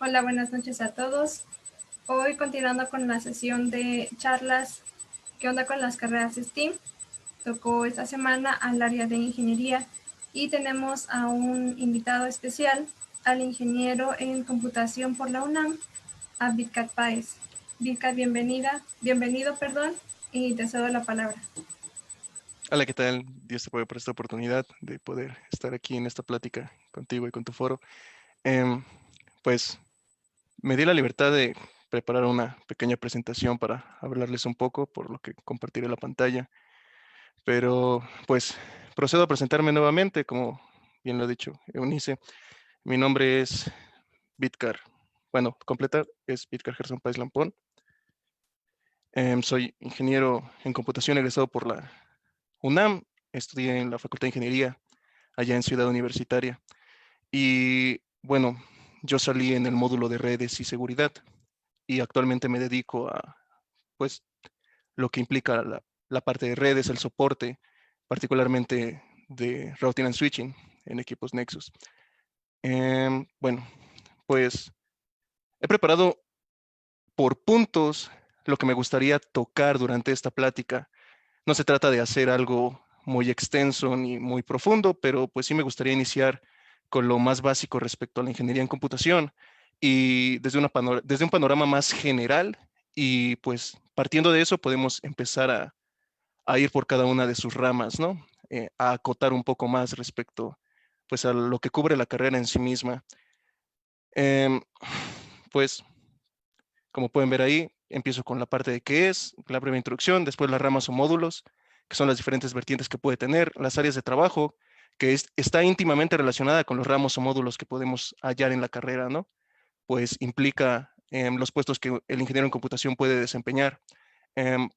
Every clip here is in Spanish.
Hola, buenas noches a todos. Hoy continuando con la sesión de charlas, ¿qué onda con las carreras STEAM? Tocó esta semana al área de ingeniería y tenemos a un invitado especial, al ingeniero en computación por la UNAM, a Vidkat Páez. Vidkat, bienvenido, y te cedo la palabra. Hola, ¿qué tal? Dios te pague por esta oportunidad de poder estar aquí en esta plática contigo y con tu foro. Em, pues me di la libertad de preparar una pequeña presentación para hablarles un poco, por lo que compartiré la pantalla. Pero pues procedo a presentarme nuevamente, como bien lo ha dicho Eunice. Mi nombre es Vidkar. Bueno, completar es Vidkar Gerson Páez Lampón. Soy ingeniero en computación egresado por la UNAM. Estudié en la Facultad de Ingeniería allá en Ciudad Universitaria. Y bueno, yo salí en el módulo de redes y seguridad y actualmente me dedico a, pues, lo que implica la parte de redes, el soporte, particularmente de routing and switching en equipos Nexus. Bueno, pues he preparado por puntos lo que me gustaría tocar durante esta plática. No se trata de hacer algo muy extenso ni muy profundo, pero pues sí me gustaría iniciar con lo más básico respecto a la ingeniería en computación y desde un panorama más general y pues partiendo de eso podemos empezar a ir por cada una de sus ramas, ¿no? A acotar un poco más respecto pues a lo que cubre la carrera en sí misma. Em, pues como pueden ver ahí, empiezo con la parte de qué es, la breve introducción, después las ramas o módulos, que son las diferentes vertientes que puede tener, las áreas de trabajo, que está íntimamente relacionada con los ramos o módulos que podemos hallar en la carrera, ¿no? Pues implica los puestos que el ingeniero en computación puede desempeñar.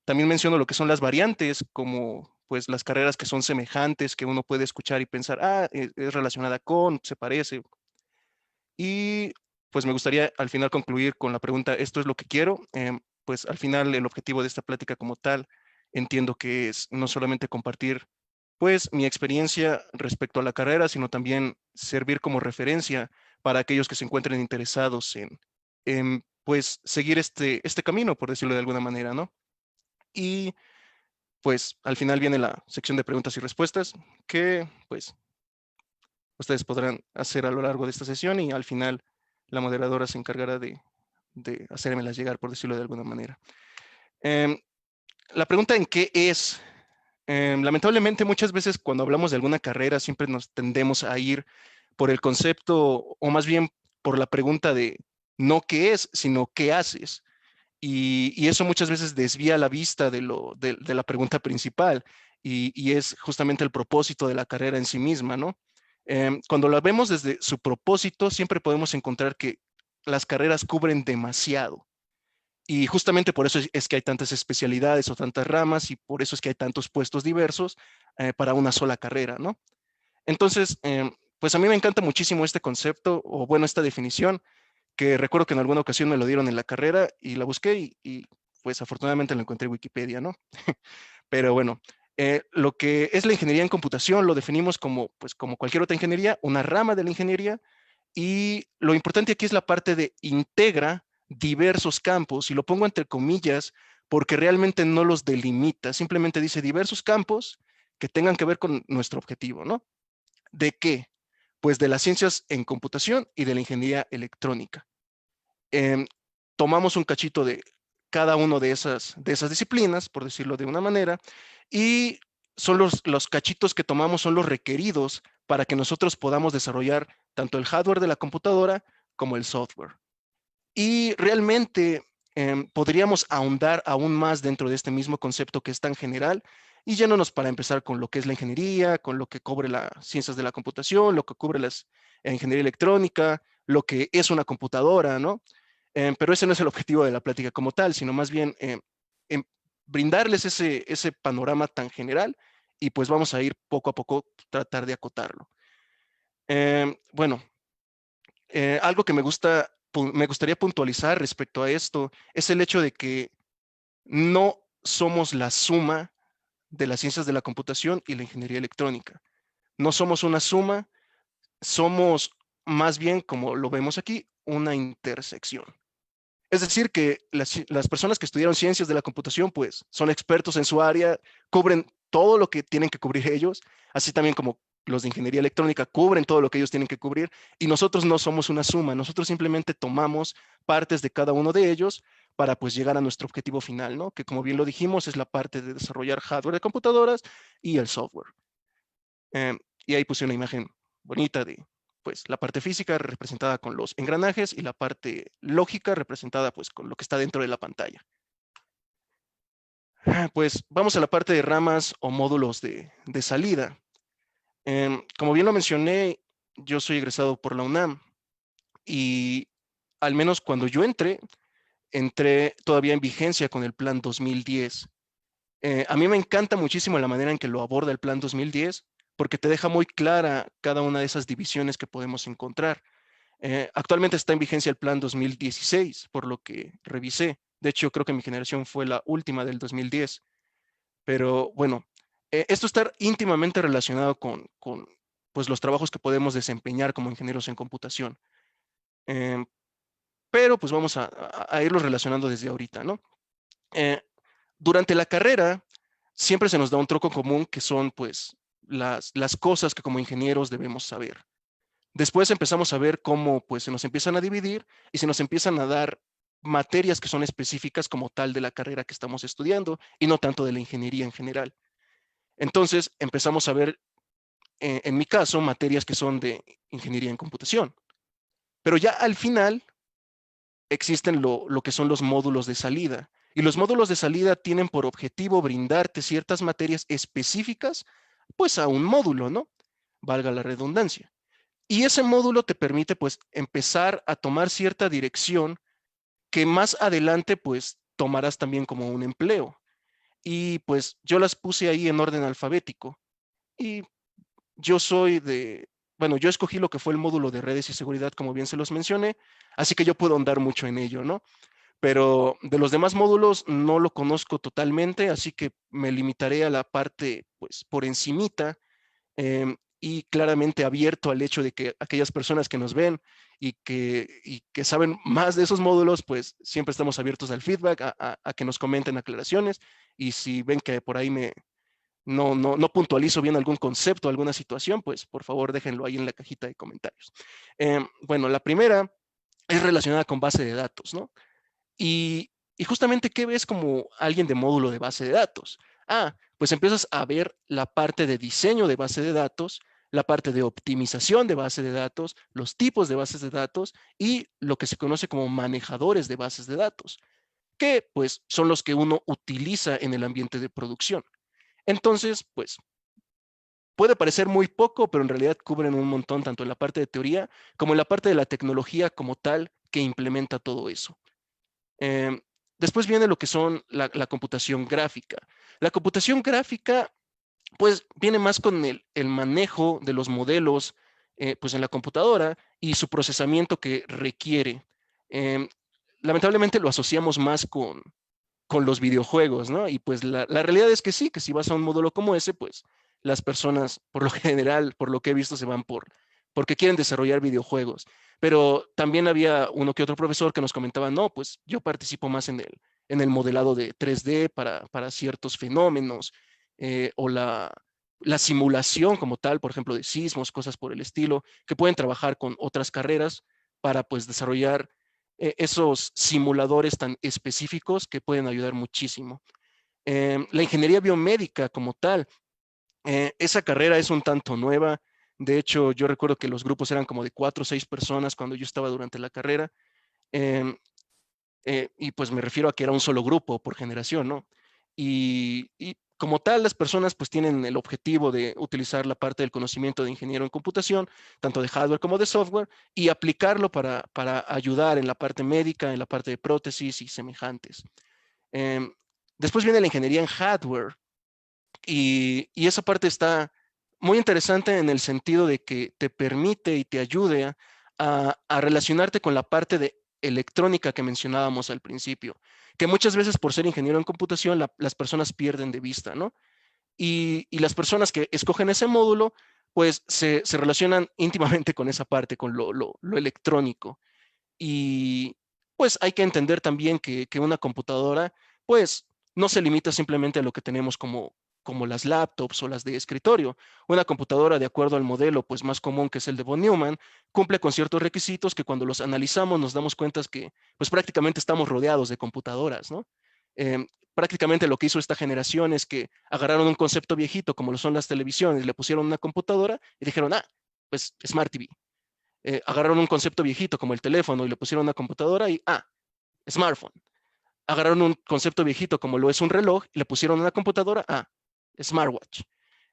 También menciono lo que son las variantes, como pues las carreras que son semejantes, que uno puede escuchar y pensar, es relacionada con, se parece. Y pues me gustaría al final concluir con la pregunta, ¿esto es lo que quiero? Pues al final el objetivo de esta plática como tal, entiendo que es no solamente compartir pues mi experiencia respecto a la carrera, sino también servir como referencia para aquellos que se encuentren interesados en pues seguir este camino, por decirlo de alguna manera, ¿no? Y pues al final viene la sección de preguntas y respuestas que pues ustedes podrán hacer a lo largo de esta sesión y al final la moderadora se encargará de hacérmelas llegar, por decirlo de alguna manera. Em, la pregunta en qué es, lamentablemente muchas veces cuando hablamos de alguna carrera siempre nos tendemos a ir por el concepto o más bien por la pregunta de no qué es, sino qué haces. Y eso muchas veces desvía la vista de la pregunta principal y es justamente el propósito de la carrera en sí misma, ¿no? Cuando la vemos desde su propósito, siempre podemos encontrar que las carreras cubren demasiado. Y justamente por eso es que hay tantas especialidades o tantas ramas y por eso es que hay tantos puestos diversos para una sola carrera, ¿no? Entonces, pues a mí me encanta muchísimo este concepto o bueno, esta definición que recuerdo que en alguna ocasión me lo dieron en la carrera y la busqué pues afortunadamente lo encontré en Wikipedia, ¿no? Pero bueno, lo que es la ingeniería en computación lo definimos como, pues como cualquier otra ingeniería, una rama de la ingeniería y lo importante aquí es la parte de integra diversos campos y lo pongo entre comillas porque realmente no los delimita, simplemente dice diversos campos que tengan que ver con nuestro objetivo, ¿no? ¿De qué? Pues de las ciencias en computación y de la ingeniería electrónica. eh, Tomamos un cachito de cada una de esas disciplinas, por decirlo de una manera, y son los cachitos que tomamos, son los requeridos para que nosotros podamos desarrollar tanto el hardware de la computadora como el software. Y realmente podríamos ahondar aún más dentro de este mismo concepto que es tan general y yéndonos para empezar con lo que es la ingeniería, con lo que cubre las ciencias de la computación, lo que cubre la ingeniería electrónica, lo que es una computadora, ¿no? Pero ese no es el objetivo de la plática como tal, sino más bien em, brindarles ese panorama tan general y pues vamos a ir poco a poco tratar de acotarlo. Bueno, algo que me gustaría puntualizar respecto a esto es el hecho de que no somos la suma de las ciencias de la computación y la ingeniería electrónica. No somos una suma, somos más bien, como lo vemos aquí, una intersección. Es decir, que las personas que estudiaron ciencias de la computación, pues son expertos en su área, cubren todo lo que tienen que cubrir ellos, así también como los de ingeniería electrónica cubren todo lo que ellos tienen que cubrir, y nosotros no somos una suma, nosotros simplemente tomamos partes de cada uno de ellos para pues llegar a nuestro objetivo final, ¿no? Que como bien lo dijimos, es la parte de desarrollar hardware de computadoras y el software. Eh, y ahí puse una imagen bonita de pues la parte física representada con los engranajes y la parte lógica representada pues con lo que está dentro de la pantalla. Pues vamos a la parte de ramas o módulos de salida. Como bien lo mencioné, yo soy egresado por la UNAM y al menos cuando yo entré todavía en vigencia con el Plan 2010. A mí me encanta muchísimo la manera en que lo aborda el Plan 2010 porque te deja muy clara cada una de esas divisiones que podemos encontrar. Actualmente está en vigencia el Plan 2016, por lo que revisé. De hecho, creo que mi generación fue la última del 2010. Pero bueno, esto está íntimamente relacionado con pues, los trabajos que podemos desempeñar como ingenieros en computación. Em, pero pues vamos a irlos relacionando desde ahorita, ¿no? Eh, durante la carrera siempre se nos da un tronco común que son pues las cosas que como ingenieros debemos saber. Después empezamos a ver cómo pues se nos empiezan a dividir y se nos empiezan a dar materias que son específicas como tal de la carrera que estamos estudiando y no tanto de la ingeniería en general. Entonces empezamos a ver, en mi caso, materias que son de ingeniería en computación. Pero ya al final existen lo que son los módulos de salida. Y los módulos de salida tienen por objetivo brindarte ciertas materias específicas, pues a un módulo, ¿no? Valga la redundancia. Y ese módulo te permite, pues, empezar a tomar cierta dirección que más adelante, pues, tomarás también como un empleo. Y pues yo las puse ahí en orden alfabético. Y yo soy de, bueno, yo escogí lo que fue el módulo de redes y seguridad, como bien se los mencioné, así que yo puedo andar mucho en ello, ¿no? Pero de los demás módulos no lo conozco totalmente, así que me limitaré a la parte, pues, por encimita, y claramente abierto al hecho de que aquellas personas que nos ven y que saben más de esos módulos, pues siempre estamos abiertos al feedback, a que nos comenten aclaraciones, y si ven que por ahí no puntualizo bien algún concepto, alguna situación, pues por favor déjenlo ahí en la cajita de comentarios. Bueno, la primera es relacionada con base de datos, ¿no? Y justamente, ¿qué ves como alguien de módulo de base de datos? Pues empiezas a ver la parte de diseño de base de datos, la parte de optimización de base de datos, los tipos de bases de datos y lo que se conoce como manejadores de bases de datos, que pues son los que uno utiliza en el ambiente de producción. Entonces, pues puede parecer muy poco, pero en realidad cubren un montón, tanto en la parte de teoría como en la parte de la tecnología como tal que implementa todo eso. Eh, Después viene lo que son la computación gráfica. La computación gráfica, pues, viene más con el manejo de los modelos, pues, en la computadora y su procesamiento que requiere. Eh, Lamentablemente lo asociamos más con los videojuegos, ¿no? Y pues la realidad es que sí, que si vas a un módulo como ese, pues las personas, por lo general, por lo que he visto, se van porque quieren desarrollar videojuegos. Pero también había uno que otro profesor que nos comentaba, no, pues yo participo más en el modelado de 3D para ciertos fenómenos, o la simulación como tal, por ejemplo, de sismos, cosas por el estilo, que pueden trabajar con otras carreras para pues desarrollar esos simuladores tan específicos que pueden ayudar muchísimo. La ingeniería biomédica como tal, esa carrera es un tanto nueva. De hecho, yo recuerdo que los grupos eran como de 4 o 6 personas cuando yo estaba durante la carrera. Eh, y pues me refiero a que era un solo grupo por generación, ¿no? Y como tal, las personas pues tienen el objetivo de utilizar la parte del conocimiento de ingeniero en computación, tanto de hardware como de software, y aplicarlo para ayudar en la parte médica, en la parte de prótesis y semejantes. Em, Después viene la ingeniería en hardware, y esa parte está muy interesante en el sentido de que te permite y te ayude a relacionarte con la parte de electrónica que mencionábamos al principio, que muchas veces por ser ingeniero en computación las personas pierden de vista, ¿no? Y las personas que escogen ese módulo, pues se relacionan íntimamente con esa parte, con lo electrónico. Y pues hay que entender también que una computadora pues no se limita simplemente a lo que tenemos como las laptops o las de escritorio. Una computadora, de acuerdo al modelo pues más común, que es el de von Neumann, cumple con ciertos requisitos que cuando los analizamos nos damos cuenta que pues prácticamente estamos rodeados de computadoras, ¿no? Prácticamente lo que hizo esta generación es que agarraron un concepto viejito como lo son las televisiones, le pusieron una computadora y dijeron, ah, pues Smart TV. Agarraron un concepto viejito como el teléfono y le pusieron una computadora y, ah, smartphone. Agarraron un concepto viejito como lo es un reloj y le pusieron una computadora, ah, smartwatch.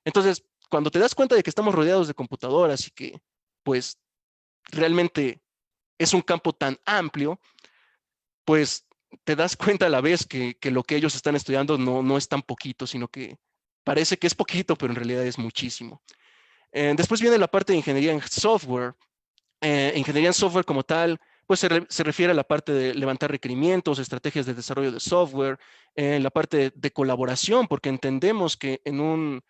Entonces, cuando te das cuenta de que estamos rodeados de computadoras y que, pues, realmente es un campo tan amplio, pues te das cuenta a la vez que lo que ellos están estudiando no es tan poquito, sino que parece que es poquito, pero en realidad es muchísimo. Después viene la parte de ingeniería en software. Ingeniería en software como tal, pues se refiere a la parte de levantar requerimientos, estrategias de desarrollo de software, la parte de colaboración, porque entendemos que en un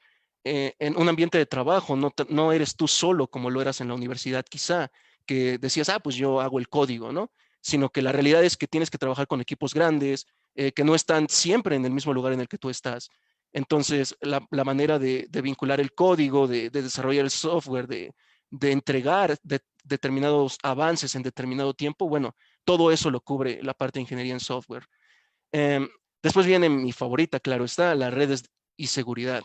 ambiente de trabajo no eres tú solo como lo eras en la universidad quizá, que decías, ah, pues yo hago el código, ¿no? Sino que la realidad es que tienes que trabajar con equipos grandes, que no están siempre en el mismo lugar en el que tú estás. Entonces, la manera de vincular el código, de desarrollar el software, de entregar determinados avances en determinado tiempo, bueno, todo eso lo cubre la parte de ingeniería en software. Eh, Después viene mi favorita, claro está, las redes y seguridad,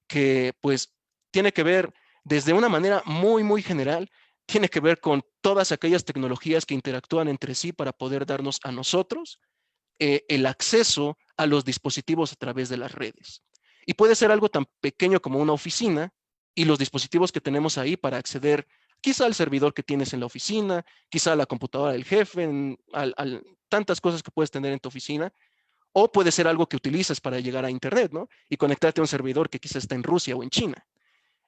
que pues tiene que ver desde una manera muy general, tiene que ver con todas aquellas tecnologías que interactúan entre sí para poder darnos a nosotros el acceso a los dispositivos a través de las redes. Y puede ser algo tan pequeño como una oficina y los dispositivos que tenemos ahí para acceder quizá al servidor que tienes en la oficina, quizá a la computadora del jefe, tantas cosas que puedes tener en tu oficina, o puede ser algo que utilizas para llegar a Internet, ¿no? Y conectarte a un servidor que quizá está en Rusia o en China.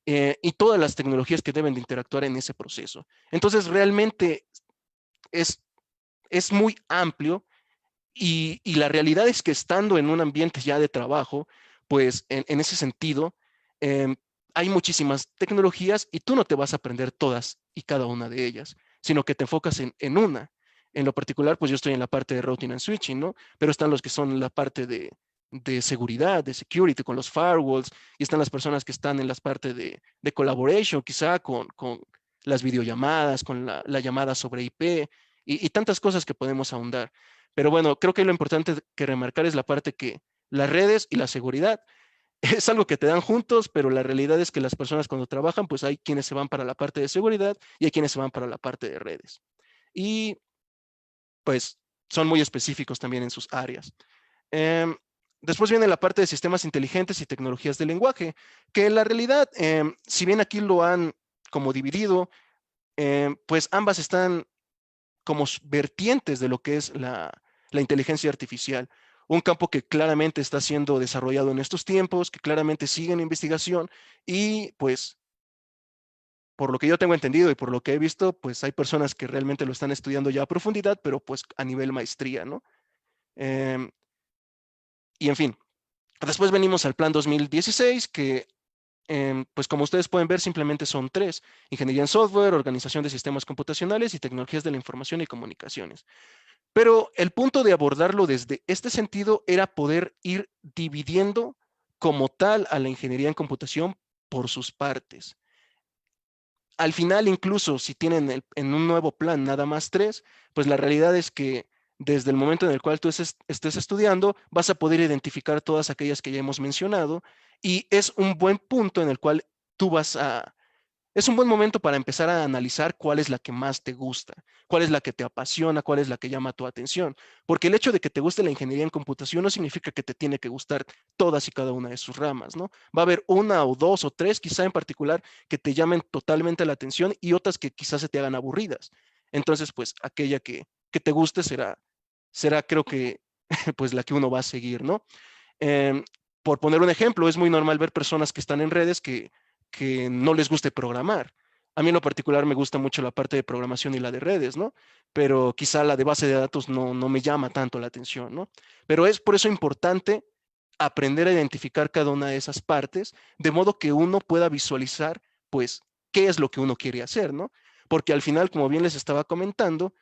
Y todas las tecnologías que deben de interactuar en ese proceso. Entonces, realmente es, es muy amplio y la realidad es que estando en un ambiente ya de trabajo, pues en ese sentido, eh, hay muchísimas tecnologías y tú no te vas a aprender todas y cada una de ellas, sino que te enfocas en una. En lo particular, pues yo estoy en la parte de routing and switching, ¿no? Pero están los que son la parte de seguridad, de security, con los firewalls, y están las personas que están en las partes de collaboration, quizá con las videollamadas, con la llamada sobre IP y tantas cosas que podemos ahondar. Pero bueno, creo que lo importante que remarcar es la parte que las redes y la seguridad es algo que te dan juntos, pero la realidad es que las personas cuando trabajan, pues hay quienes se van para la parte de seguridad y hay quienes se van para la parte de redes. Y pues son muy específicos también en sus áreas. Em, Después viene la parte de sistemas inteligentes y tecnologías de lenguaje, que en la realidad, si bien aquí lo han como dividido, pues ambas están como vertientes de lo que es la inteligencia artificial. Un campo que claramente está siendo desarrollado en estos tiempos, que claramente sigue en investigación y pues por lo que yo tengo entendido y por lo que he visto, pues hay personas que realmente lo están estudiando ya a profundidad, pero pues a nivel maestría, ¿no? Em, y en fin, después venimos al plan 2016, que pues como ustedes pueden ver, simplemente son tres: ingeniería en software, organización de sistemas computacionales y tecnologías de la información y comunicaciones. Pero el punto de abordarlo desde este sentido era poder ir dividiendo como tal a la ingeniería en computación por sus partes. Al final, incluso si tienen en un nuevo plan nada más tres, pues la realidad es que desde el momento en el cual tú estés estudiando, vas a poder identificar todas aquellas que ya hemos mencionado y es un buen punto en el cual tú es un buen momento para empezar a analizar cuál es la que más te gusta, cuál es la que te apasiona, cuál es la que llama tu atención. Porque el hecho de que te guste la ingeniería en computación no significa que te tiene que gustar todas y cada una de sus ramas, ¿no? Va a haber una o dos o tres, quizá en particular, que te llamen totalmente la atención y otras que quizás se te hagan aburridas. Entonces, pues aquella que te guste será creo que, pues la que uno va a seguir, ¿no? Eh, por poner un ejemplo, es muy normal ver personas que están en redes que no les guste programar. A mí en lo particular me gusta mucho la parte de programación y la de redes, ¿no? Pero quizá la de base de datos no me llama tanto la atención, ¿no? Pero es por eso importante aprender a identificar cada una de esas partes, de modo que uno pueda visualizar, pues, qué es lo que uno quiere hacer, ¿no? Porque al final, como bien les estaba comentando,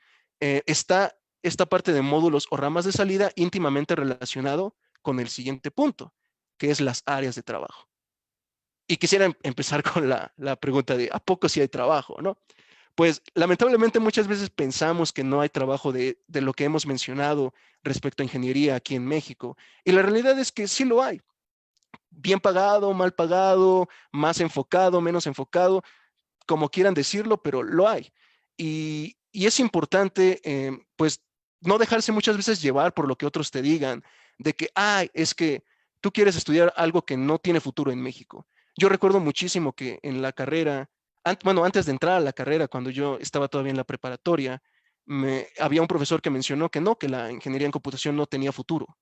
está esta parte de módulos o ramas de salida íntimamente relacionado con el siguiente punto, que es las áreas de trabajo. Y quisiera empezar con la pregunta de, ¿a poco sí hay trabajo, no? Pues lamentablemente muchas veces pensamos que no hay trabajo de lo que hemos mencionado respecto a ingeniería aquí en México. Y la realidad es que sí lo hay. Bien pagado, mal pagado, más enfocado, menos enfocado, como quieran decirlo, pero lo hay. Y es importante, pues, no dejarse muchas veces llevar por lo que otros te digan, de que, ay, es que tú quieres estudiar algo que no tiene futuro en México. Yo recuerdo muchísimo que en la carrera, bueno, antes de entrar a la carrera, cuando yo estaba todavía en la preparatoria, había un profesor que mencionó que no, que la ingeniería en computación no tenía futuro,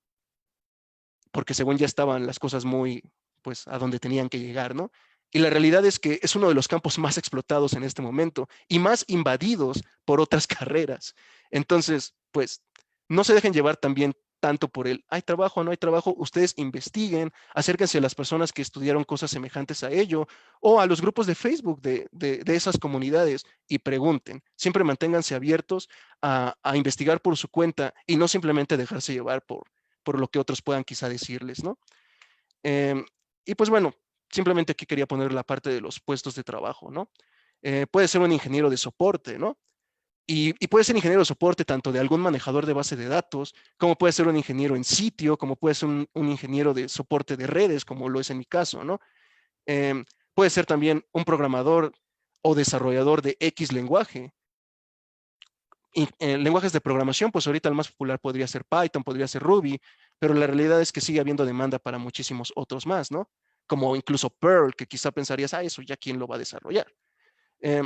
porque según ya estaban las cosas muy, pues, a donde tenían que llegar, ¿no? Y la realidad es que es uno de los campos más explotados en este momento y más invadidos por otras carreras. Entonces, pues, no se dejen llevar también tanto por el, hay trabajo o no hay trabajo, ustedes investiguen, acérquense a las personas que estudiaron cosas semejantes a ello o a los grupos de Facebook de esas comunidades y pregunten. Siempre manténganse abiertos a investigar por su cuenta y no simplemente dejarse llevar por lo que otros puedan quizá decirles, ¿no? Eh, y pues bueno, simplemente aquí quería poner la parte de los puestos de trabajo, ¿no? Puede ser un ingeniero de soporte, ¿no? Y puede ser ingeniero de soporte tanto de algún manejador de base de datos, como puede ser un ingeniero en sitio, como puede ser un ingeniero de soporte de redes, como lo es en mi caso, ¿no? Puede ser también un programador o desarrollador de X lenguaje. Y, lenguajes de programación, pues ahorita el más popular podría ser Python, podría ser Ruby, pero la realidad es que sigue habiendo demanda para muchísimos otros más, ¿no? Como incluso Perl, que quizá pensarías, ah, eso ya quién lo va a desarrollar. Eh,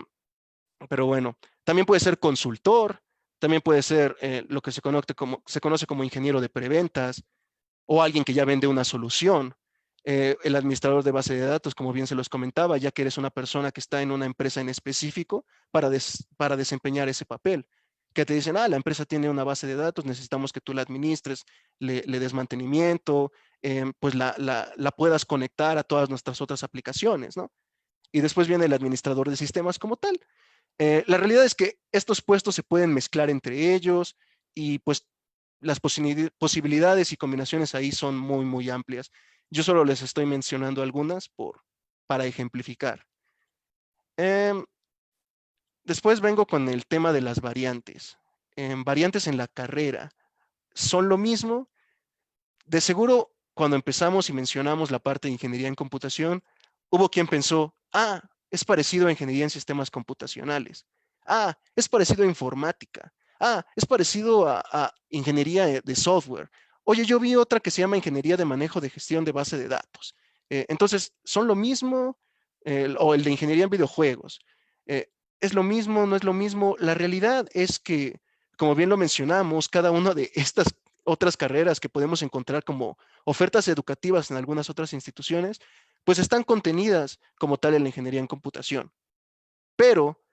pero bueno, también puede ser consultor, también puede ser lo que se conoce como ingeniero de preventas o alguien que ya vende una solución. El administrador de base de datos, como bien se los comentaba, ya que eres una persona que está en una empresa en específico para desempeñar ese papel. Que te dicen, ah, la empresa tiene una base de datos, necesitamos que tú la administres, le des mantenimiento, pues la puedas conectar a todas nuestras otras aplicaciones, ¿no? Y después viene el administrador de sistemas como tal. La realidad es que estos puestos se pueden mezclar entre ellos y pues las posibilidades y combinaciones ahí son muy, muy amplias. Yo solo les estoy mencionando algunas para ejemplificar. Em, Después vengo con el tema de las variantes. Variantes en la carrera. ¿Son lo mismo? De seguro, cuando empezamos y mencionamos la parte de ingeniería en computación, hubo quien pensó, ah, es parecido a ingeniería en sistemas computacionales. Ah, es parecido a informática. Ah, es parecido a ingeniería de software. Oye, yo vi otra que se llama ingeniería de manejo de gestión de base de datos. Entonces, ¿son lo mismo? O el de ingeniería en videojuegos. Eh, ¿Es lo mismo? ¿No es lo mismo? La realidad es que, como bien lo mencionamos, cada una de estas otras carreras que podemos encontrar como ofertas educativas en algunas otras instituciones, pues están contenidas como tal en la ingeniería en computación. Pero,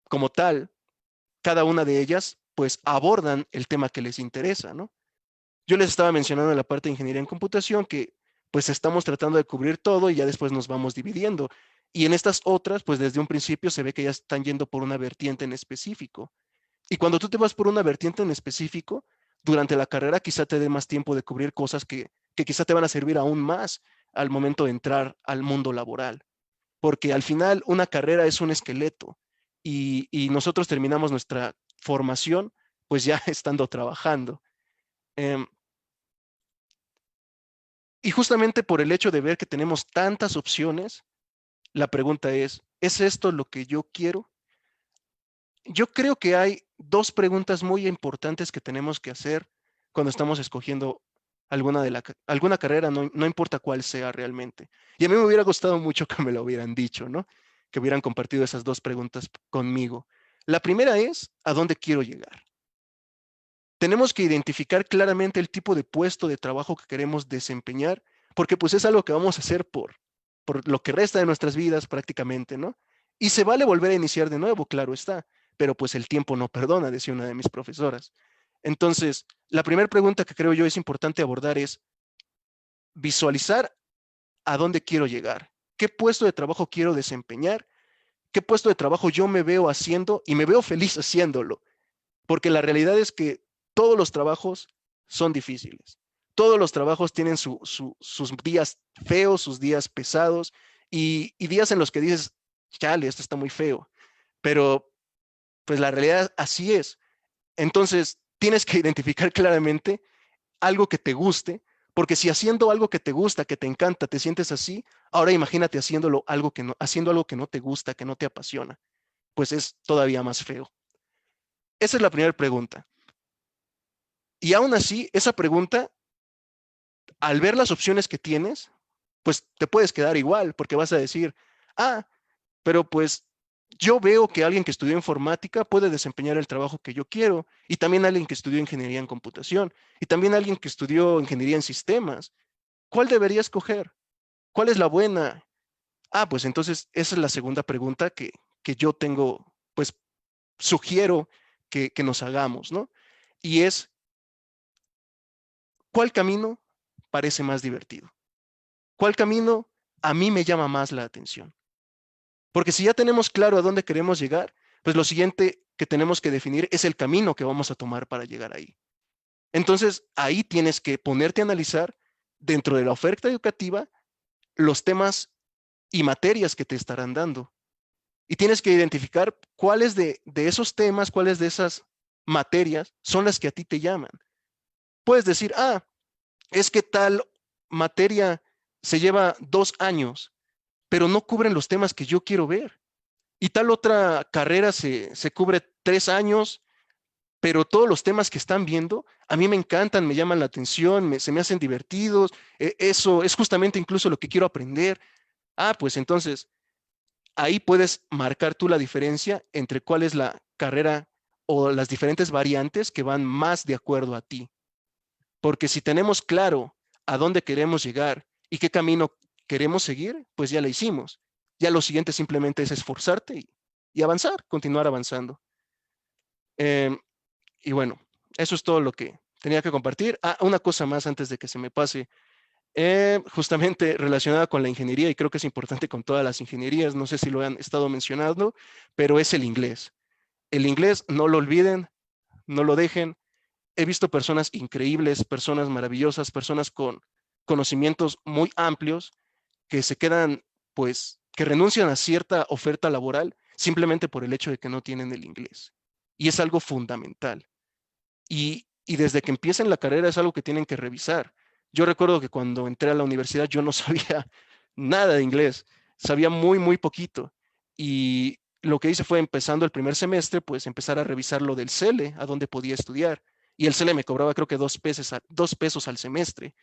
como tal, cada una de ellas, pues abordan el tema que les interesa, ¿no? Yo les estaba mencionando en la parte de ingeniería en computación que pues estamos tratando de cubrir todo y ya después nos vamos dividiendo. Y en estas otras, pues desde un principio se ve que ya están yendo por una vertiente en específico. Y cuando tú te vas por una vertiente en específico, durante la carrera quizá te dé más tiempo de cubrir cosas que quizá te van a servir aún más al momento de entrar al mundo laboral. Porque al final una carrera es un esqueleto y nosotros terminamos nuestra formación pues ya estando trabajando. Eh, y justamente por el hecho de ver que tenemos tantas opciones, la pregunta ¿es esto lo que yo quiero? Yo creo que hay dos preguntas muy importantes que tenemos que hacer cuando estamos escogiendo alguna carrera, no, no importa cuál sea realmente. Y a mí me hubiera gustado mucho que me lo hubieran dicho, ¿no? Que hubieran compartido esas dos preguntas conmigo. La primera es, ¿a dónde quiero llegar? Tenemos que identificar claramente el tipo de puesto de trabajo que queremos desempeñar, porque pues es algo que vamos a hacer por lo que resta de nuestras vidas prácticamente, ¿no? Y se vale volver a iniciar de nuevo, claro está, pero pues el tiempo no perdona, decía una de mis profesoras. Entonces, la primera pregunta que creo yo es importante abordar es visualizar a dónde quiero llegar, qué puesto de trabajo quiero desempeñar, qué puesto de trabajo yo me veo haciendo y me veo feliz haciéndolo, porque la realidad es que todos los trabajos son difíciles. Todos los trabajos tienen sus días feos, sus días pesados y días en los que dices, chale, esto está muy feo, pero pues la realidad así es. Entonces, tienes que identificar claramente algo que te guste, porque si haciendo algo que te gusta, que te encanta, te sientes así, ahora imagínate haciendo algo que no te gusta, que no te apasiona, pues es todavía más feo. Esa es la primera pregunta. Y aún así, esa pregunta, al ver las opciones que tienes, pues te puedes quedar igual, porque vas a decir, ah, pero pues yo veo que alguien que estudió informática puede desempeñar el trabajo que yo quiero, y también alguien que estudió ingeniería en computación, y también alguien que estudió ingeniería en sistemas. ¿Cuál debería escoger? ¿Cuál es la buena? Ah, pues entonces esa es la segunda pregunta que yo tengo, pues sugiero que nos hagamos, ¿no? Y es, ¿cuál camino parece más divertido? ¿Cuál camino a mí me llama más la atención? Porque si ya tenemos claro a dónde queremos llegar, pues lo siguiente que tenemos que definir es el camino que vamos a tomar para llegar ahí. Entonces, ahí tienes que ponerte a analizar dentro de la oferta educativa los temas y materias que te estarán dando. Y tienes que identificar cuáles de esos temas, cuáles de esas materias son las que a ti te llaman. Puedes decir, ah, es que tal materia se lleva 2 años, pero no cubren los temas que yo quiero ver. Y tal otra carrera se cubre 3 años, pero todos los temas que están viendo a mí me encantan, me llaman la atención, se me hacen divertidos. Eso es justamente incluso lo que quiero aprender. Ah, pues entonces ahí puedes marcar tú la diferencia entre cuál es la carrera o las diferentes variantes que van más de acuerdo a ti. Porque si tenemos claro a dónde queremos llegar y qué camino queremos seguir, pues ya la hicimos. Ya lo siguiente simplemente es esforzarte y avanzar, continuar avanzando. Eh, y bueno, eso es todo lo que tenía que compartir. Ah, una cosa más antes de que se me pase. Justamente relacionada con la ingeniería, y creo que es importante con todas las ingenierías, no sé si lo han estado mencionando, pero es el inglés. El inglés, no lo olviden, no lo dejen. He visto personas increíbles, personas maravillosas, personas con conocimientos muy amplios que se quedan, pues, que renuncian a cierta oferta laboral simplemente por el hecho de que no tienen el inglés. Y es algo fundamental. Y desde que empiecen la carrera es algo que tienen que revisar. Yo recuerdo que cuando entré a la universidad yo no sabía nada de inglés, sabía muy, muy poquito. Y lo que hice fue empezando el primer semestre, pues empezar a revisar lo del CELE, a dónde podía estudiar. Y el CELE me cobraba creo que 2 pesos, 2 pesos al semestre.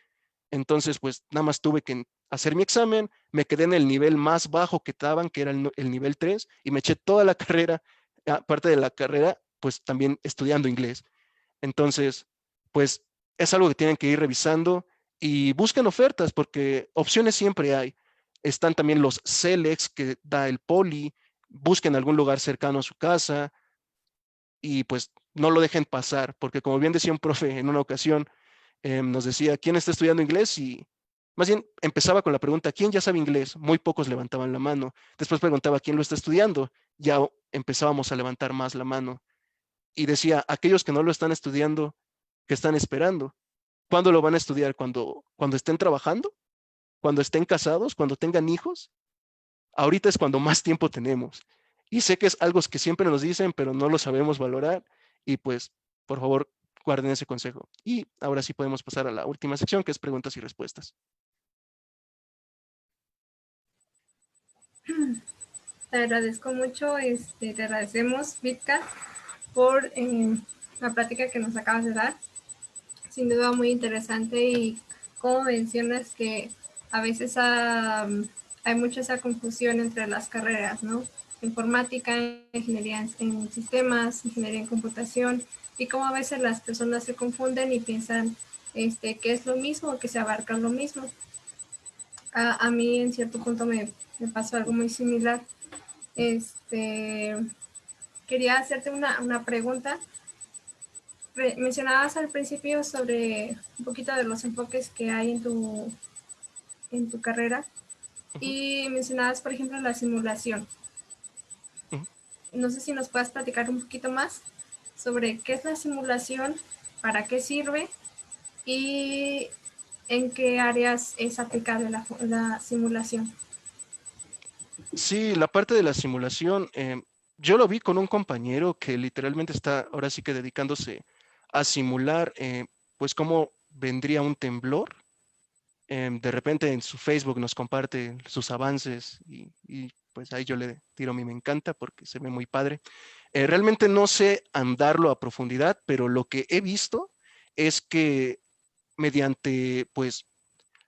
Entonces, pues nada más tuve que hacer mi examen, me quedé en el nivel más bajo que daban, que era el nivel 3, y me eché toda la carrera, aparte de la carrera, pues también estudiando inglés. Entonces, pues es algo que tienen que ir revisando y busquen ofertas porque opciones siempre hay. Están también los Selex que da el Poli, busquen algún lugar cercano a su casa y pues no lo dejen pasar, porque como bien decía un profe en una ocasión, nos decía, ¿quién está estudiando inglés? Y más bien empezaba con la pregunta, ¿quién ya sabe inglés? Muy pocos levantaban la mano. Después preguntaba, ¿quién lo está estudiando? Ya empezábamos a levantar más la mano y decía, aquellos que no lo están estudiando, ¿qué están esperando? ¿Cuándo lo van a estudiar? ¿Cuando estén trabajando? ¿Cuando estén casados? ¿Cuando tengan hijos? Ahorita es cuando más tiempo tenemos. Y sé que es algo que siempre nos dicen, pero no lo sabemos valorar. Y pues, por favor, guarden ese consejo. Y ahora sí podemos pasar a la última sección, que es preguntas y respuestas. Te agradezco mucho, te agradecemos, Vitka, por la plática que nos acabas de dar. Sin duda muy interesante y como mencionas que a veces hay mucha esa confusión entre las carreras, ¿no? Informática, ingeniería en sistemas, ingeniería en computación y cómo a veces las personas se confunden y piensan que es lo mismo, que se abarca lo mismo. A mí en cierto punto me pasó algo muy similar. Este, quería hacerte una pregunta. Mencionabas al principio sobre un poquito de los enfoques que hay en tu carrera Ujú. y mencionabas, por ejemplo, la simulación. no sé si nos puedas platicar un poquito más sobre qué es la simulación, para qué sirve y en qué áreas es aplicable la simulación. Sí, la parte de la simulación, yo lo vi con un compañero que literalmente está ahora sí que dedicándose a simular, pues cómo vendría un temblor. De repente en su Facebook nos comparte sus avances pues ahí yo le tiro a mí me encanta porque se ve muy padre. Realmente no sé andarlo a profundidad, pero lo que he visto es que mediante pues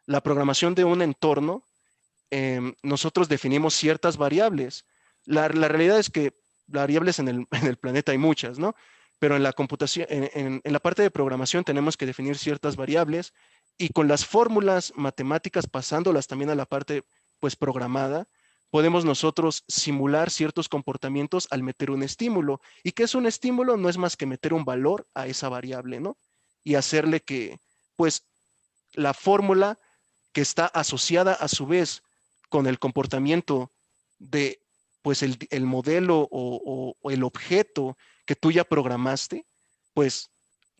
la programación de un entorno, nosotros definimos ciertas variables. La realidad es que variables en el, en el planeta hay muchas, ¿no? Pero en la computación, en la parte de programación tenemos que definir ciertas variables y con las fórmulas matemáticas pasándolas también a la parte pues programada, podemos nosotros simular ciertos comportamientos al meter un estímulo. ¿Y qué es un estímulo? No es más que meter un valor a esa variable, ¿no? Y hacerle que pues la fórmula que está asociada a su vez con el comportamiento de pues el modelo o el objeto que tú ya programaste, pues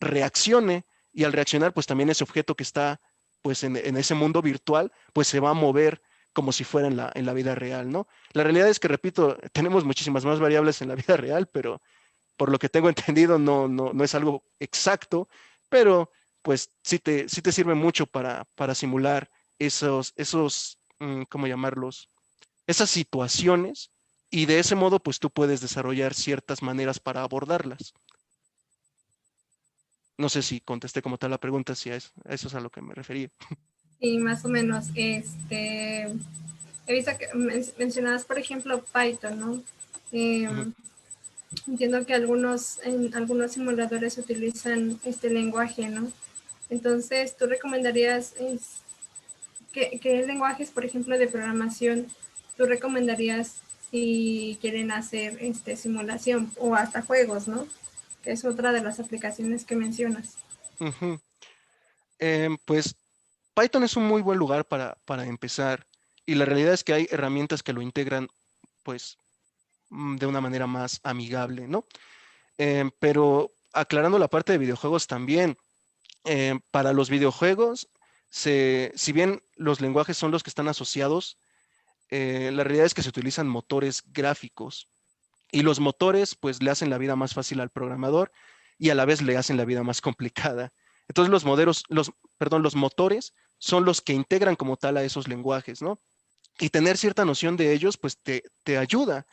reaccione y al reaccionar pues también ese objeto que está pues en ese mundo virtual pues se va a mover como si fuera en la vida real, ¿no? La realidad es que, repito, tenemos muchísimas más variables en la vida real, pero por lo que tengo entendido, no es algo exacto, pero pues sí te sirve mucho para simular ¿cómo llamarlos? Esas situaciones y de ese modo, pues tú puedes desarrollar ciertas maneras para abordarlas. No sé si contesté como tal la pregunta, si a eso es a lo que me refería. Y más o menos, he visto que mencionabas, por ejemplo, Python, ¿no? Ujú. Entiendo que en algunos simuladores utilizan este lenguaje, ¿no? Entonces, ¿tú recomendarías qué lenguajes, por ejemplo, de programación, tú recomendarías si quieren hacer simulación o hasta juegos, ¿no? Que es otra de las aplicaciones que mencionas. Ujú. Pues Python es un muy buen lugar para empezar y la realidad es que hay herramientas que lo integran pues de una manera más amigable, ¿no? Pero aclarando la parte de videojuegos también, para los videojuegos, si bien los lenguajes son los que están asociados, la realidad es que se utilizan motores gráficos y los motores pues le hacen la vida más fácil al programador y a la vez le hacen la vida más complicada. Entonces los motores son los que integran como tal a esos lenguajes, ¿no? Y tener cierta noción de ellos pues te ayuda,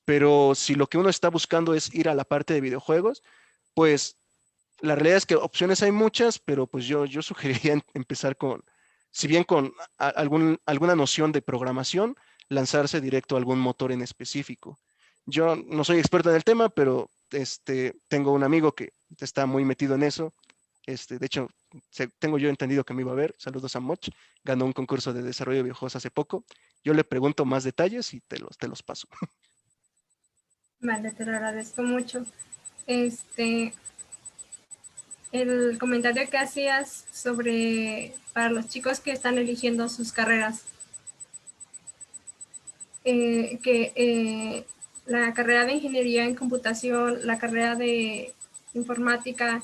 pero si lo que uno está buscando es ir a la parte de videojuegos, pues la realidad es que opciones hay muchas, pero pues yo sugeriría empezar con, si bien con alguna noción de programación, lanzarse directo a algún motor en específico. Yo no soy experto en el tema, pero tengo un amigo que está muy metido en eso. De hecho, tengo yo entendido que me iba a ver. Saludos a Moch. Ganó un concurso de desarrollo de videojuegos hace poco. Yo le pregunto más detalles y te los paso. Vale, te lo agradezco mucho. Este, el comentario que hacías sobre para los chicos que están eligiendo sus carreras, que la carrera de ingeniería en computación, la carrera de informática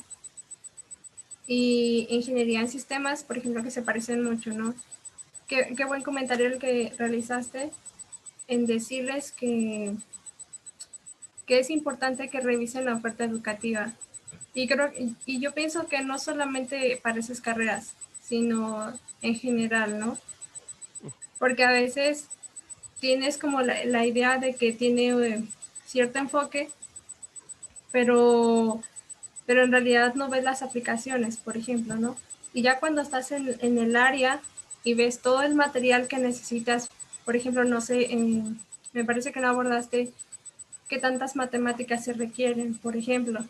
y ingeniería en sistemas, por ejemplo, que se parecen mucho, ¿no? Qué buen comentario el que realizaste en decirles que es importante que revisen la oferta educativa. Y yo pienso que no solamente para esas carreras, sino en general, ¿no? Porque a veces tienes como la idea de que tiene cierto enfoque, pero, pero en realidad no ves las aplicaciones, por ejemplo, ¿no? Y ya cuando estás en el área y ves todo el material que necesitas, por ejemplo, no sé, me parece que no abordaste qué tantas matemáticas se requieren, por ejemplo,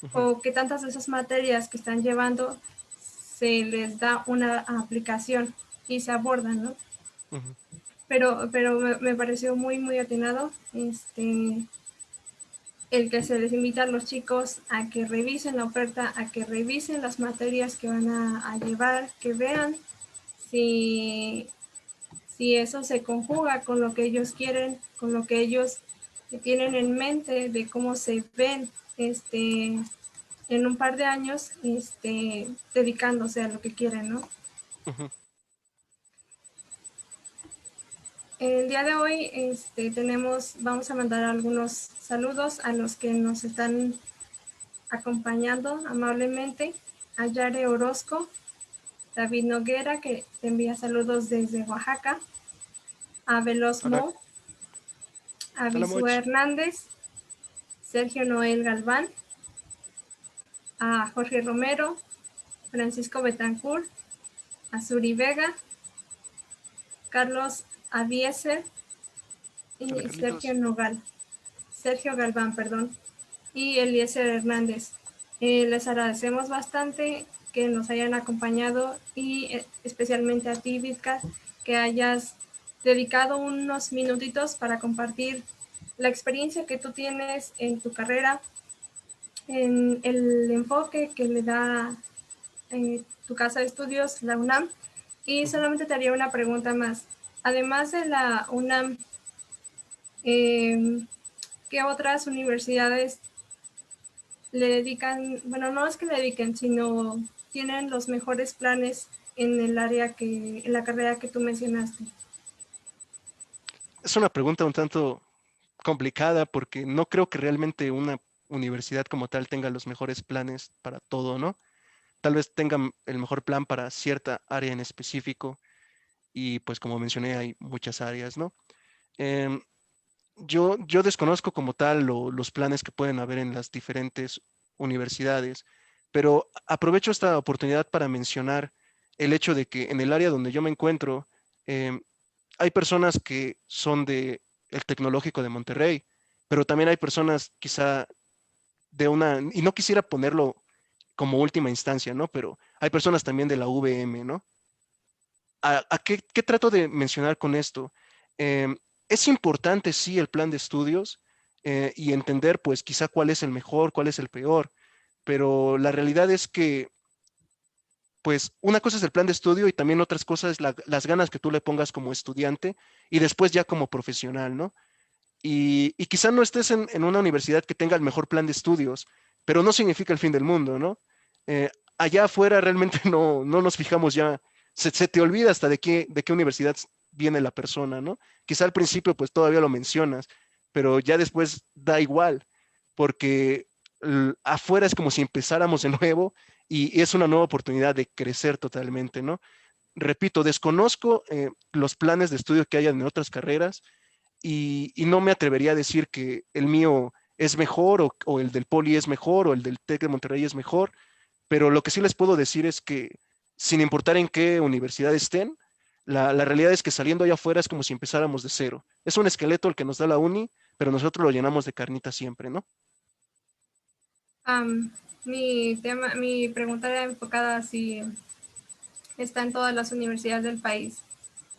Ujú, o qué tantas de esas materias que están llevando se les da una aplicación y se abordan, ¿no? ujú, Pero me pareció muy, muy atinado el que se les invita a los chicos a que revisen la oferta, a que revisen las materias que van a llevar, que vean si, si eso se conjuga con lo que ellos quieren, con lo que ellos tienen en mente de cómo se ven en un par de años dedicándose a lo que quieren, ¿no? Ujú. El día de hoy vamos a mandar algunos saludos a los que nos están acompañando amablemente. A Yare Orozco, David Noguera, que te envía saludos desde Oaxaca, a Veloz Hola, Mo, a hola Bisú Moch. Hernández, Sergio Noel Galván, a Jorge Romero, Francisco Betancourt, a Suri Vega, Carlos Avieser Hola y Carlitos. Sergio Galván, perdón, y Eliezer Hernández. Les agradecemos bastante que nos hayan acompañado y especialmente a ti, Vitka, que hayas dedicado unos minutitos para compartir la experiencia que tú tienes en tu carrera, en el enfoque que le da tu casa de estudios, la UNAM. Y Ujú. solamente te haría una pregunta más. Además de la UNAM, eh, ¿qué otras universidades le dedican, bueno, no es que le dediquen, sino tienen los mejores planes en el área en la carrera que tú mencionaste? Es una pregunta un tanto complicada porque no creo que realmente una universidad como tal tenga los mejores planes para todo, ¿no? Tal vez tengan el mejor plan para cierta área en específico y pues como mencioné hay muchas áreas, ¿no? Em, yo desconozco como tal los planes que pueden haber en las diferentes universidades, pero aprovecho esta oportunidad para mencionar el hecho de que en el área donde yo me encuentro, em, hay personas que son de el Tecnológico de Monterrey, pero también hay personas quizá de una, y no quisiera ponerlo como última instancia, ¿no? Pero hay personas también de la VM, ¿no? ¿A qué trato de mencionar con esto? Em, es importante, sí, el plan de estudios y entender, pues, quizá cuál es el mejor, cuál es el peor, pero la realidad es que, pues, una cosa es el plan de estudio y también otras cosas es las ganas que tú le pongas como estudiante y después ya como profesional, ¿no? Y quizá no estés en una universidad que tenga el mejor plan de estudios, pero no significa el fin del mundo, ¿no? Eh, allá afuera realmente no nos fijamos ya, se te olvida hasta de qué universidad viene la persona, ¿no? Quizá al principio pues todavía lo mencionas, pero ya después da igual, porque afuera es como si empezáramos de nuevo y es una nueva oportunidad de crecer totalmente, ¿no? Repito, desconozco los planes de estudio que hayan en otras carreras y no me atrevería a decir que el mío es mejor o el del Poli es mejor o el del TEC de Monterrey es mejor, pero lo que sí les puedo decir es que sin importar en qué universidad estén, la realidad es que saliendo allá afuera es como si empezáramos de cero. Es un esqueleto el que nos da la uni, pero nosotros lo llenamos de carnita siempre, ¿no? Mi pregunta era enfocada si está en todas las universidades del país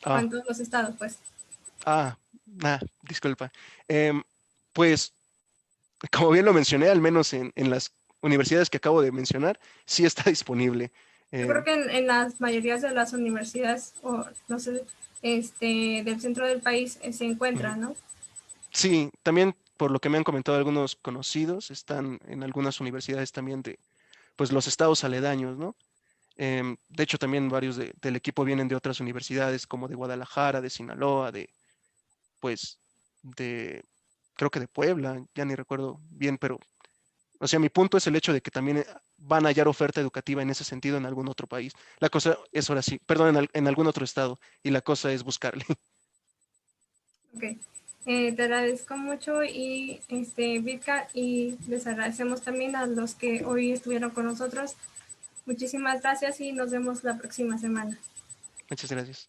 o en Ah, todos los estados, pues. disculpa. Em, pues, como bien lo mencioné, al menos en las universidades que acabo de mencionar, sí está disponible. Yo creo Em, que en las mayorías de las universidades, o no sé, del centro del país se encuentra, ujú. ¿no? Sí, también por lo que me han comentado algunos conocidos, están en algunas universidades también de, pues, los estados aledaños, ¿no? De hecho, también varios del equipo vienen de otras universidades, como de Guadalajara, de Sinaloa, pues, de, creo que de Puebla, ya ni recuerdo bien, pero, o sea, mi punto es el hecho de que también van a hallar oferta educativa en ese sentido en algún otro país. La cosa es ahora sí, perdón, en algún otro estado, y la cosa es buscarle. Ok. Te agradezco mucho y Vitka, y les agradecemos también a los que hoy estuvieron con nosotros. Muchísimas gracias y nos vemos la próxima semana. Muchas gracias.